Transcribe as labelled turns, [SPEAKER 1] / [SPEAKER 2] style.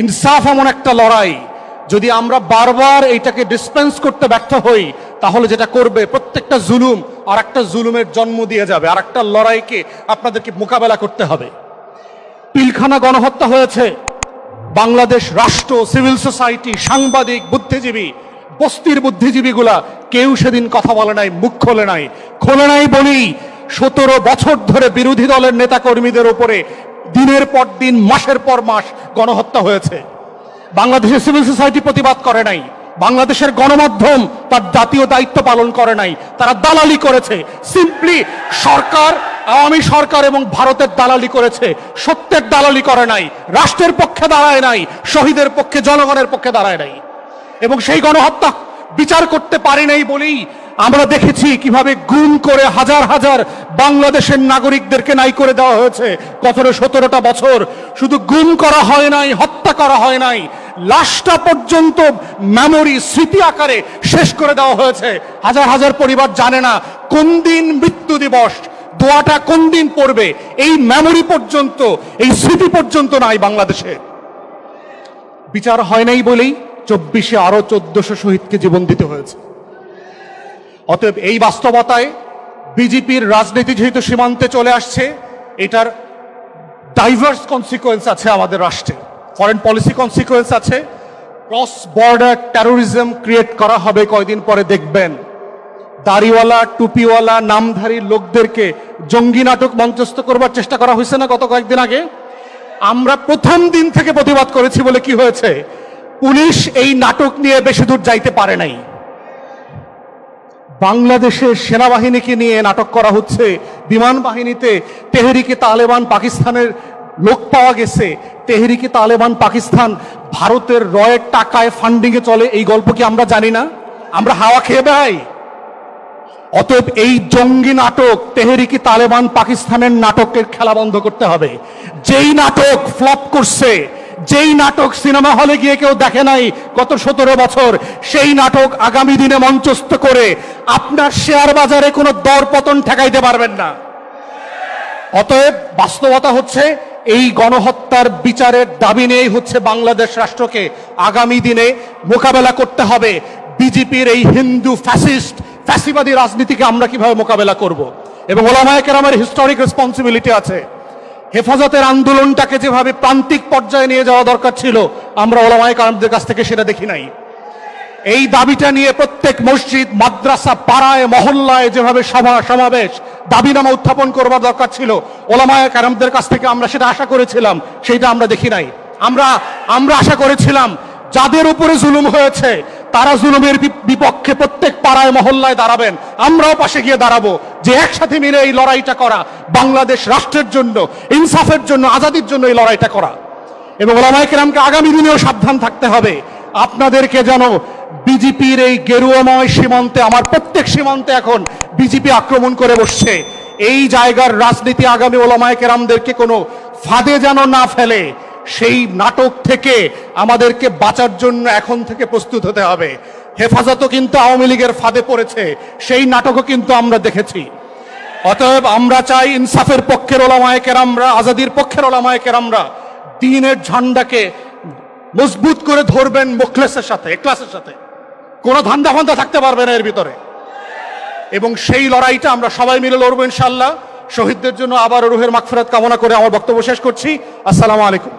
[SPEAKER 1] ইনসাফ এমন একটা লড়াই, যদি আমরা বারবার এইটাকে ডিসপেন্স করতে ব্যর্থ হই, তাহলে যেটা করবে প্রত্যেকটা জুলুম আর একটা জুলুমের জন্ম দিয়ে যাবে, আর একটা লড়াইকে আপনাদেরকে মোকাবেলা করতে হবে। পিলখানা গণহত্যা হয়েছে, বাংলাদেশ রাষ্ট্র, সিভিল সোসাইটি, সাংবাদিক, বুদ্ধিজীবী, বস্তির বুদ্ধিজীবীগুলা কেউ সেদিন কথা বলে নাই, মুখ খোলে নাই বলি 17 বছর ধরে বিরোধী দলের নেতা কর্মীদের উপরে দিনের পর দিন, মাসের পর মাস গণহত্যা হয়েছে। বাংলাদেশের সিভিল সোসাইটি প্রতিবাদ করে নাই, বাংলাদেশের গণমাধ্যম তার জাতীয় দায়িত্ব পালন করে নাই, তারা দালালি করেছে। সিম্পলি সরকার, আওয়ামী সরকার এবং ভারতের দালালি করেছে, সত্যের দালালি করে নাই, রাষ্ট্রের পক্ষে দাঁড়ায় নাই, শহীদের পক্ষে, জনগণের পক্ষে দাঁড়ায় নাই। এবং সেই গণহত্যা বিচার করতে পারি নাই বলেই আমরা দেখেছি কিভাবে গুম করে হাজার হাজার বাংলাদেশের নাগরিকদেরকে নাই করে দেওয়া হয়েছে। 17টা বছর শুধু গুম করা হয় নাই, হত্যা করা হয় নাই, লাশটা পর্যন্ত মেমোরি, স্মৃতি আকারে শেষ করে দেওয়া হয়েছে। হাজার হাজার পরিবার জানে না কোন দিন মৃত্যু দিবস, দোয়াটা কোন দিন পড়বে, এই মেমোরি পর্যন্ত, এই স্মৃতি পর্যন্ত নাই বাংলাদেশে। বিচার হয় নাই বলেই 24-এ আরো 1400 শহীদকে জীবন দিতে হয়েছে। অতএব এই বাস্তবতায় বিজেপির রাজনীতি যেহেতু সীমান্তে চলে আসছে, এটার ডাইভার্স কনসিকুয়েন্স আছে আমাদের রাষ্ট্রে, ফরেন পলিসি কনসিকুয়েন্স আছে, ক্রস বর্ডার টেরোরিজম ক্রিয়েট করা হবে। কয়দিন পরে দেখবেন দাড়িওয়ালা, টুপিওয়ালা, নামধারী লোকদেরকে জঙ্গি নাটক মঞ্চস্থ করবার চেষ্টা করা হয়েছে না গত কয়েকদিন আগে? আমরা প্রথম দিন থেকে প্রতিবাদ করেছি বলে কি হয়েছে? পুলিশ এই নাটক নিয়ে বেশি দূর যাইতে পারে নাই। বাংলাদেশের সেনাবাহিনীকে নিয়ে নাটক করা হচ্ছে, বিমান বাহিনীতে তেহরিকে তালেবান পাকিস্তানের লোক পাওয়া গেছে। তেহরিকে তালেবান পাকিস্তান ভারতের রয়ের টাকায় ফান্ডিংয়ে চলে, এই গল্প কি আমরা জানি না? আমরা হাওয়া খেয়ে বেড়াই? অতএব এই জঙ্গি নাটক, তেহরিকে তালেবান পাকিস্তানের নাটকের খেলা বন্ধ করতে হবে। যেই নাটক ফ্লপ করছে, যেই নাটক সিনেমা হলে গিয়ে কেউ দেখে নাই গত 17 বছর, সেই নাটক আগামী দিনে মঞ্চস্থ করে আপনার শেয়ার বাজারে কোনো দর পতন ঠেকাইতে পারবেন না। অতএব বাস্তবতা হচ্ছে এই গণহত্যার বিচারের দাবি নিয়েই হচ্ছে বাংলাদেশ রাষ্ট্রকে আগামী দিনে মোকাবেলা করতে হবে। বিজেপির এই হিন্দু ফ্যাসিস্ট, ফ্যাসিবাদী রাজনীতিকে আমরা কিভাবে মোকাবেলা করব, এবং ওলামায়ে কেরামের হিস্টোরিক রেসপন্সিবিলিটি আছে। হেফাজতের আন্দোলনটাকে যেভাবে প্রান্তিক পর্যায়ে নিয়ে যাওয়া দরকার ছিল, আমরা ওলামায়ে কেরামদের কাছ থেকে সেটা দেখি নাই। এই দাবিটা নিয়ে প্রত্যেক মসজিদ, মাদ্রাসা, পাড়ায়, মহল্লায় যেভাবে সভা সমাবেশ, দাবিনামা উত্থাপন করবার দরকার ছিল, ওলামায়ে কেরামদের কাছ থেকে আমরা সেটা আশা করেছিলাম, সেটা আমরা দেখি নাই। আমরা আশা করেছিলাম যাদের উপরে জুলুম হয়েছে তারা জুলুমের বিপক্ষে প্রত্যেক পাড়ায় মহল্লায় দাঁড়াবেন, আমরাও পাশে গিয়ে দাঁড়াবো, যে একসাথে মিলে এই লড়াইটা করা, বাংলাদেশ রাষ্ট্রের জন্য, ইনসাফের জন্য, আজাদির জন্য এই লড়াইটা করা। এবং ওলামায়ে কেরামকে আগামী দিনেও সাবধান থাকতে হবে, আপনাদেরকে যেন বিজেপির এই গেরুয়াময় সীমান্তে, আমার প্রত্যেক সীমান্তে এখন বিজেপি আক্রমণ করে বসছে, এই জায়গার রাজনীতি আগামী ওলামায়ে কেরামদেরকে কোনো ফাঁদে যেন না ফেলে, সেই নাটক থেকে আমাদেরকে বাঁচার জন্য এখন থেকে প্রস্তুত হতে হবে। হেফাজতও কিন্তু আওয়ামী লীগের ফাঁদে পড়েছে, সেই নাটকও কিন্তু আমরা দেখেছি। অতএব আমরা চাই ইনসাফের পক্ষের ওলামায়ে কেরামরা, আজাদির পক্ষের ওলামায়ে কেরামরা দ্বীনের ঝান্ডাকে মজবুত করে ধরবেন, মুখলেসের সাথে, ইখলাসের সাথে, কোনো ধান্দা ফান্দা থাকতে পারবে না এর ভিতরে। এবং সেই লড়াইটা আমরা সবাই মিলে লড়বো ইনশাআল্লাহ। শহীদদের জন্য আবার রুহের মাগফিরাত কামনা করে আমার বক্তব্য শেষ করছি। আসসালামু আলাইকুম।